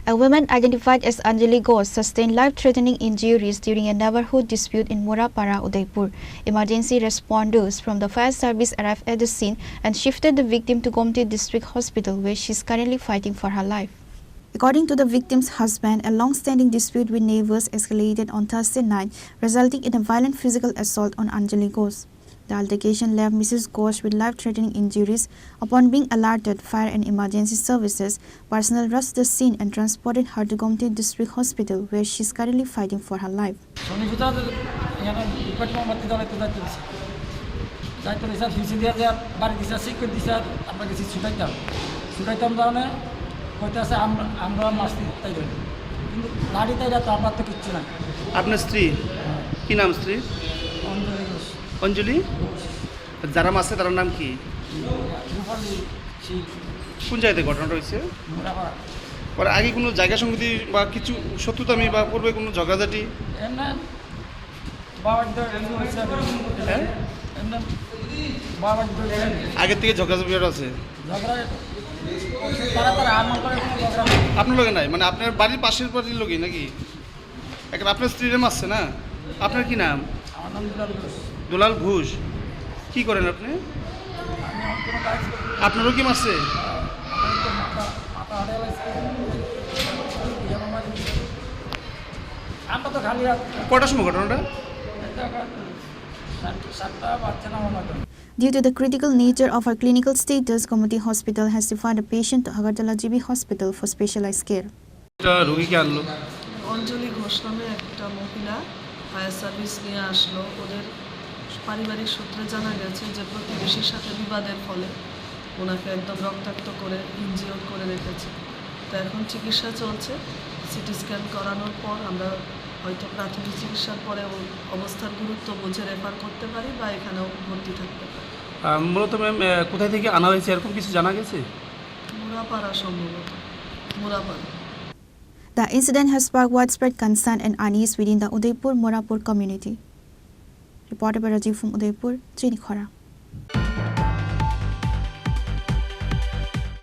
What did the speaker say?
A woman identified as Anjali Ghosh sustained life-threatening injuries during a neighborhood dispute in Murapara, Udaipur. Emergency responders from the fire service arrived at the scene and shifted the victim to Gomati District Hospital, where she is currently fighting for her life. According to the victim's husband, a long-standing dispute with neighbors escalated on Thursday night, resulting in a violent physical assault on Anjali Ghosh. The altercation left Mrs. Ghosh with life-threatening injuries. Upon being alerted, fire and emergency services personnel rushed the scene and transported her to Gomati District Hospital, where she is currently fighting for her life. আপনার স্ত্রী কি নাম স্ত্রী? অঞ্জলি। যারা মারছে তার নাম কি? কোন জায়গাতে ঘটনাটা হয়েছে? পরে আগে কোনো জায়গা সংগতি বা কিছু শত্রুতামি বা পূর্বে কোনো ঝগড়াঝাটি? আগের থেকে ঝগড়াঝাটি আছে? আপনার লোকে নাই, মানে আপনার বাড়ির পাশের বাড়ির লোকই নাকি? এখন আপনার স্ত্রীরে মারছে না? আপনার কি নাম? দুলাল ঘোষ। কি করেন আপনি? আপনারও কি মারছে? কটার সময় ঘটনাটা? Due to the critical nature of her clinical status, Gomati Hospital has referred the patient to Agartala GB Hospital for specialized care. রোগীকে আনলো অঞ্জলি ঘোষ নামে একটা মহিলা ফায়ার সার্ভিস নিয়ে আসলো। ওদের পারিবারিক সূত্রে জানা গেছে যে প্রতিবেশীর সাথে বিবাদের ফলে ওনাকে একদম রক্তাক্ত করে ইনজিওর করে রেখেছে। তো এখন চিকিৎসা চলছে। সিটি স্ক্যান করানোর পর আমরা হয়তো প্রাথমিক চিকিৎসার পরে অবস্থার গুরুত্ব বুঝে রেফার করতে পারি বা এখানেও ভর্তি থাকতে পারি। মূলত ম্যাম কোথায় থেকে আনা হয়েছে এরকম কিছু জানা গেছে? মুরাপাড়া সম্ভবত, Murapara. The incident has sparked widespread concern and unease within the Udaipur Murapara community. Reported by Rajiv from Udaipur, Chini, Khorang.